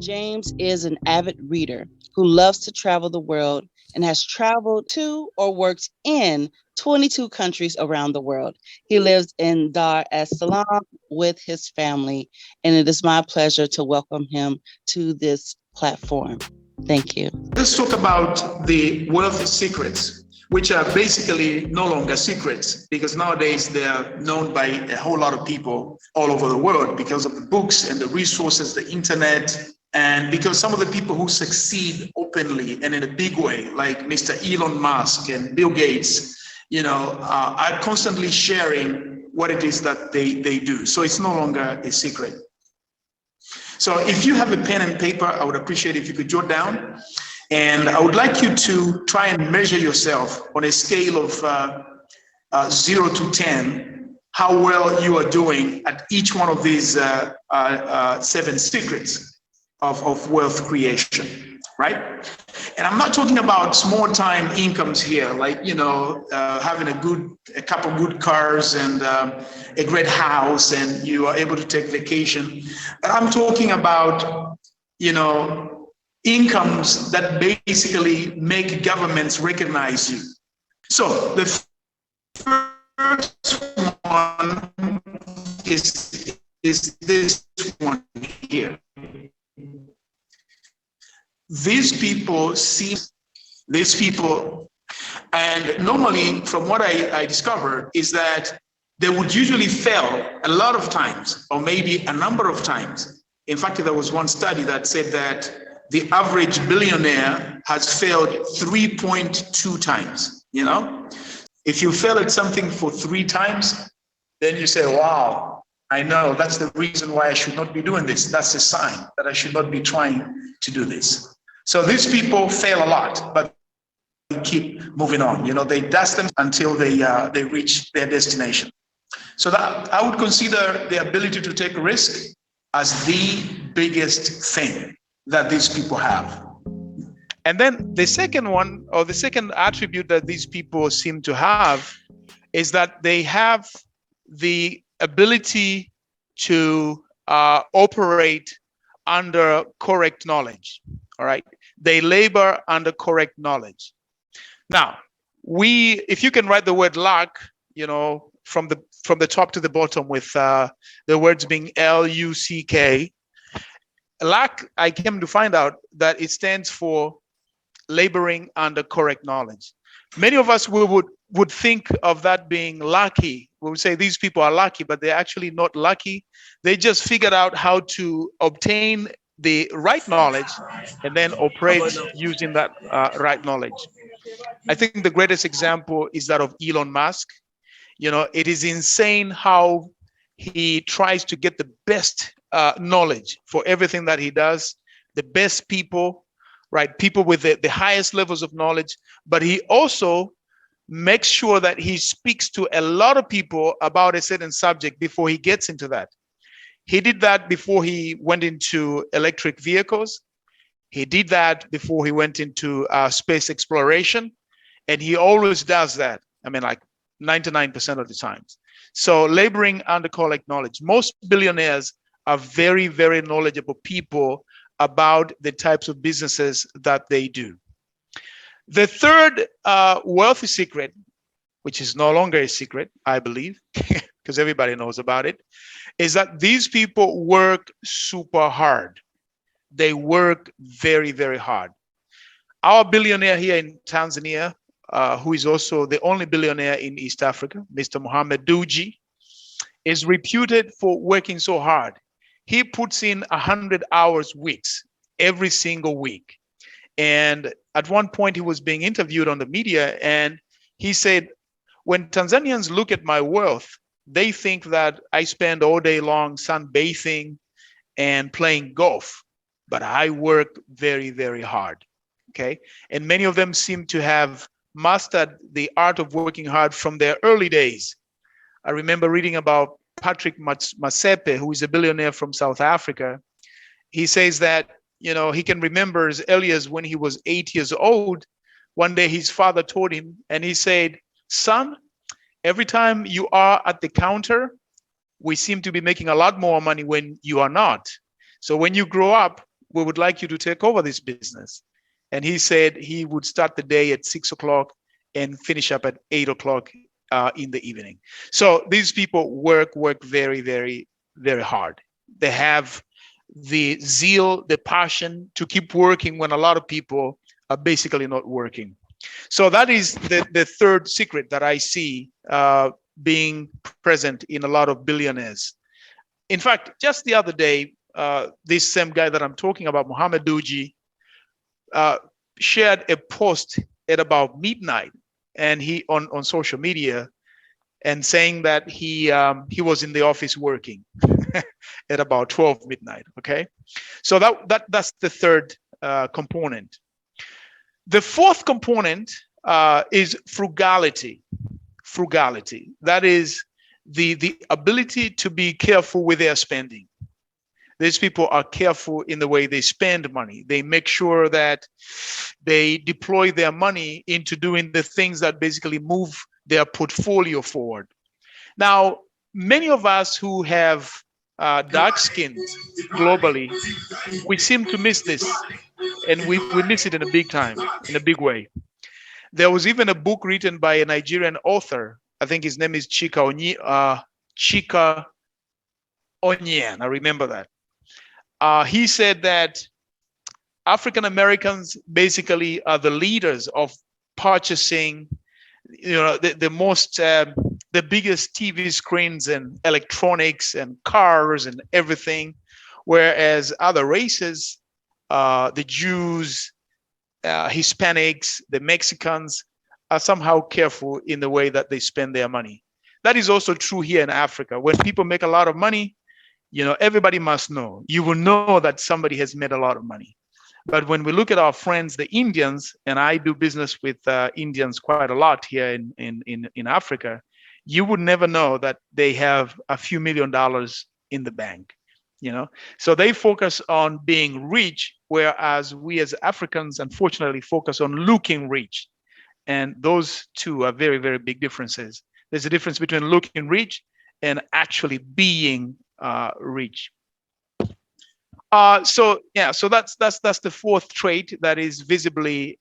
James is an avid reader who loves to travel the world and has traveled to or worked in 22 countries around the world. He lives in Dar es Salaam with his family, and it is my pleasure to welcome him to this platform. Thank you. Let's talk about the wealth secrets, which are basically no longer secrets because nowadays they are known by a whole lot of people all over the world because of the books and the resources, the internet, and because some of the people who succeed openly and in a big way, like Mr. Elon Musk and Bill Gates, are constantly sharing what it is that they do. So it's no longer a secret. So if you have a pen and paper, I would appreciate if you could jot down. And I would like you to try and measure yourself on a scale of 0 to 10, how well you are doing at each one of these 7 secrets of wealth creation, right? And I'm not talking about small time incomes here, like, having a couple good cars and a great house and you are able to take vacation. But I'm talking about, incomes that basically make governments recognize you. So the first one is this one here. These people, and normally from what I discovered is that they would usually fail a lot of times, or maybe a number of times. In fact, there was one study that said that the average billionaire has failed 3.2 times, If you fail at something for 3 times, then you say, wow, I know that's the reason why I should not be doing this. That's a sign that I should not be trying to do this. So these people fail a lot, but they keep moving on. They dust them until they reach their destination. So that I would consider the ability to take a risk as the biggest thing that these people have. And then the second one, or the second attribute that these people seem to have, is that they have the ability to operate under correct knowledge. All right. They labor under correct knowledge. Now, if you can write the word luck, from the top to the bottom with the words being L-U-C-K, luck, I came to find out that it stands for laboring under correct knowledge. Many of us would think of that being lucky. We would say these people are lucky, but they're actually not lucky. They just figured out how to obtain the right knowledge and then operate using that right knowledge. I think the greatest example is that of Elon Musk. It is insane how he tries to get the best knowledge for everything that he does, the best people, right? People with the highest levels of knowledge, but he also makes sure that he speaks to a lot of people about a certain subject before he gets into that. He did that before he went into electric vehicles. He did that before he went into space exploration. And he always does that. Like 99% of the times. So laboring under correct knowledge. Most billionaires are very, very knowledgeable people about the types of businesses that they do. The third wealthy secret, which is no longer a secret, I believe, because everybody knows about it, is that these people work super hard. They work very, very hard. Our billionaire here in Tanzania, who is also the only billionaire in East Africa, Mr. Mohammed Dewji, is reputed for working so hard. He puts in 100 hours weeks every single week. And at one point he was being interviewed on the media and he said, when Tanzanians look at my wealth, they think that I spend all day long sunbathing and playing golf, but I work very, very hard. Okay. And many of them seem to have mastered the art of working hard from their early days. I remember reading about Patrick Masepe, who is a billionaire from South Africa. He says that, he can remember as early as when he was 8 years old. One day his father told him, and he said, son, every time you are at the counter, we seem to be making a lot more money when you are not. So when you grow up, we would like you to take over this business. And he said he would start the day at 6 o'clock and finish up at 8 o'clock in the evening. So these people work very, very, very hard. They have the zeal, the passion to keep working when a lot of people are basically not working. So that is the third secret that I see being present in a lot of billionaires. In fact, just the other day, this same guy that I'm talking about, Mohammed Duji, shared a post at about midnight, and he on social media, and saying that he was in the office working at about 12 midnight. Okay, so that's the third component. The fourth component is frugality. Frugality. That is the ability to be careful with their spending. These people are careful in the way they spend money. They make sure that they deploy their money into doing the things that basically move their portfolio forward. Now, many of us who have dark skins globally, we seem to miss this, and we miss it in a big time, in a big way. There was even a book written by a Nigerian author. I think his name is Chika Onyen. I remember that. He said that African Americans basically are the leaders of purchasing, the biggest TV screens and electronics and cars and everything, whereas other races, the Jews, Hispanics, the Mexicans, are somehow careful in the way that they spend their money. That is also true here in Africa. When people make a lot of money, everybody must know. You will know that somebody has made a lot of money. But when we look at our friends, the Indians, and I do business with Indians quite a lot here in Africa, you would never know that they have a few $1,000,000 in the bank. So they focus on being rich, whereas we as Africans, unfortunately, focus on looking rich. And those two are very, very big differences. There's a difference between looking rich and actually being rich. So that's the fourth trait that is visibly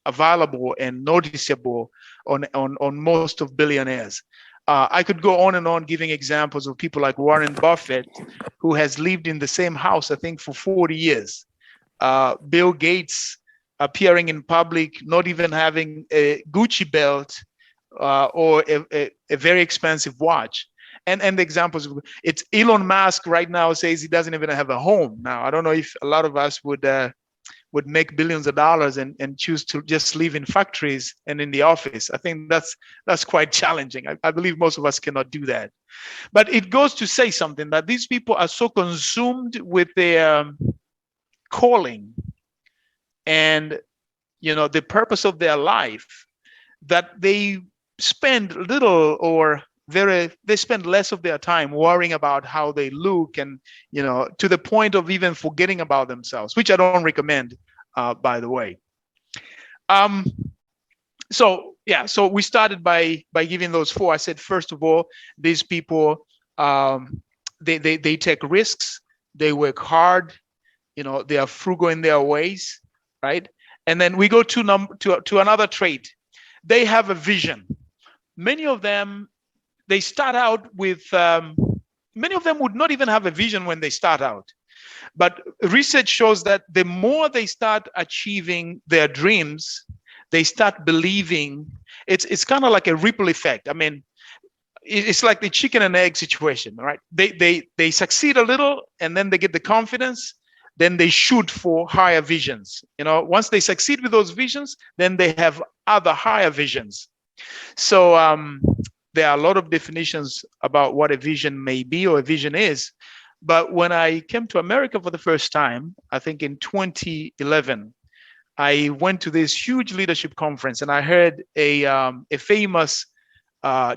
available and noticeable on most of billionaires. I could go on and on giving examples of people like Warren Buffett, who has lived in the same house, I think, for 40 years. Bill Gates appearing in public, not even having a Gucci belt or a very expensive watch. And the examples, it's Elon Musk right now says he doesn't even have a home. Now, I don't know if a lot of us would make billions of dollars and choose to just live in factories and in the office. I think that's quite challenging. I believe most of us cannot do that. But it goes to say something, that these people are so consumed with their calling and the purpose of their life that they spend little or they spend less of their time worrying about how they look, and to the point of even forgetting about themselves, which I don't recommend, by the way. So we started by giving those four. I said, first of all, these people, they take risks, they work hard, they are frugal in their ways, right? And then we go to another trait. They have a vision. Many of them, they start out with, many of them would not even have a vision when they start out. But research shows that the more they start achieving their dreams, they start believing. It's kind of like a ripple effect. I mean, it's like the chicken and egg situation, right? They succeed a little, and then they get the confidence, then they shoot for higher visions. Once they succeed with those visions, then they have other higher visions. So there are a lot of definitions about what a vision may be or a vision is. But when I came to America for the first time, I think in 2011, I went to this huge leadership conference, and I heard a famous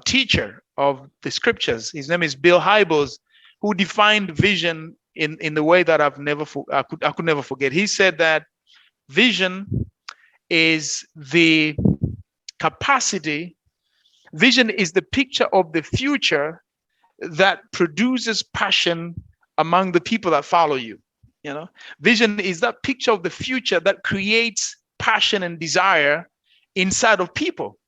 teacher of the scriptures. His name is Bill Hybels, who defined vision in the way that I could never forget. He said that vision is the capacity. Vision is the picture of the future that produces passion among the people that follow you. Vision is that picture of the future that creates passion and desire inside of people.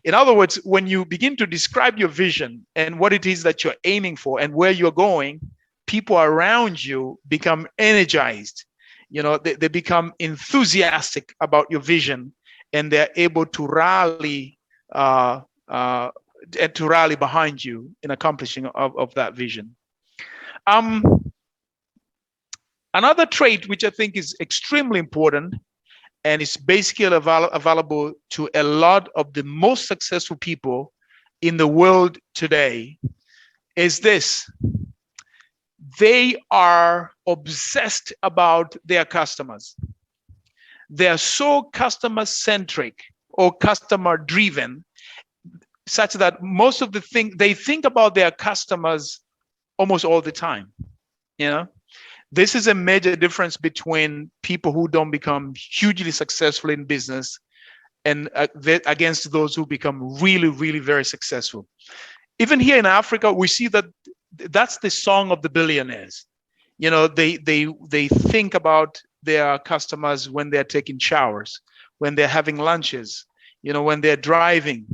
In other words, when you begin to describe your vision and what it is that you're aiming for and where you're going, people around you become energized. They become enthusiastic about your vision, and they're able to rally behind you in accomplishing of that vision. Another trait which I think is extremely important, and it's basically available to a lot of the most successful people in the world today, is this: they are obsessed about their customers. They are so customer centric or customer driven, such that most of the thing they think about their customers almost all the time. This is a major difference between people who don't become hugely successful in business and against those who become really, really very successful. Even here in Africa, we see that that's the song of the billionaires. They think about their customers when they're taking showers, when they're having lunches, when they're driving,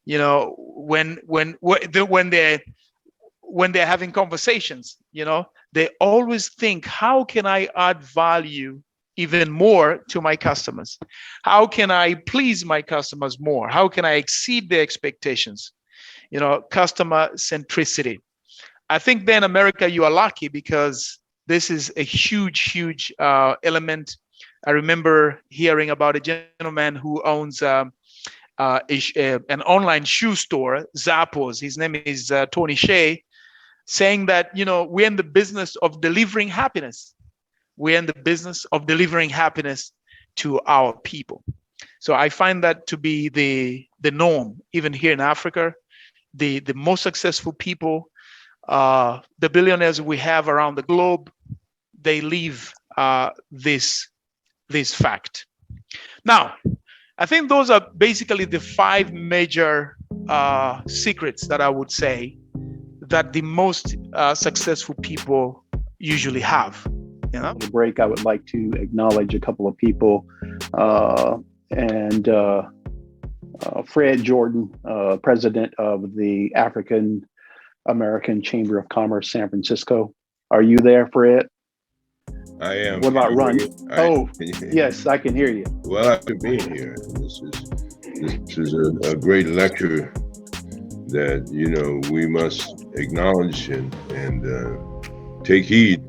when they're having conversations. They always think, how can I add value even more to my customers? How can I please my customers more? How can I exceed their expectations? Customer centricity. I think there in America, you are lucky because this is a huge element. I remember hearing about a gentleman who owns an online shoe store, Zappos. His name is Tony Shea, saying that, we're in the business of delivering happiness. We're in the business of delivering happiness to our people. So I find that to be the norm, even here in Africa. The most successful people, the billionaires we have around the globe, they live this fact. Now, I think those are basically the 5 major secrets that I would say that the most successful people usually have. The break, I would like to acknowledge a couple of people, and Fred Jordan, president of the African American Chamber of Commerce, San Francisco. Are you there, Fred? I am. What about Ron? Yes, I can hear you. Well, I can be here. This is a great lecture that we must acknowledge and take heed,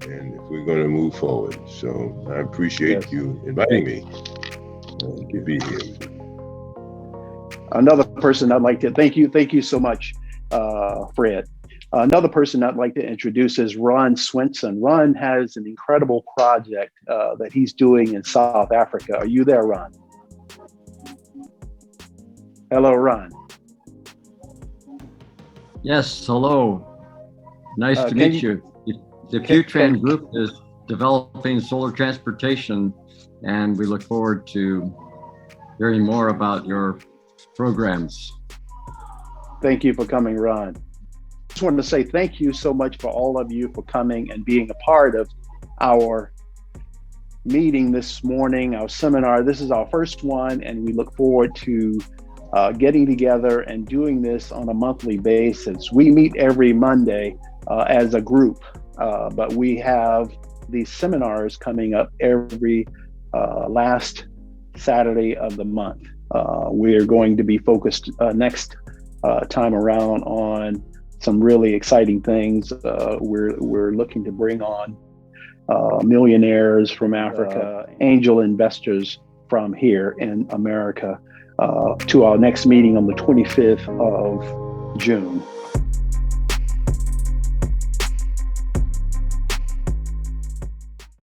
and if we're going to move forward. So I appreciate you inviting me to be here. Another person I'd like to thank you so much, Fred. Another person I'd like to introduce is Ron Swenson. Ron has an incredible project that he's doing in South Africa. Are you there, Ron? Hello, Ron. Yes, hello. Nice to meet you. The Futran Group is developing solar transportation, and we look forward to hearing more about your programs. Thank you for coming, Ron. I just wanted to say thank you so much for all of you for coming and being a part of our meeting this morning, our seminar. This is our first one, and we look forward to getting together and doing this on a monthly basis. We meet every Monday as a group, but we have these seminars coming up every last Saturday of the month. We're going to be focused next time around on some really exciting things. We're looking to bring on millionaires from Africa, angel investors from here in America, to our next meeting on the 25th of June.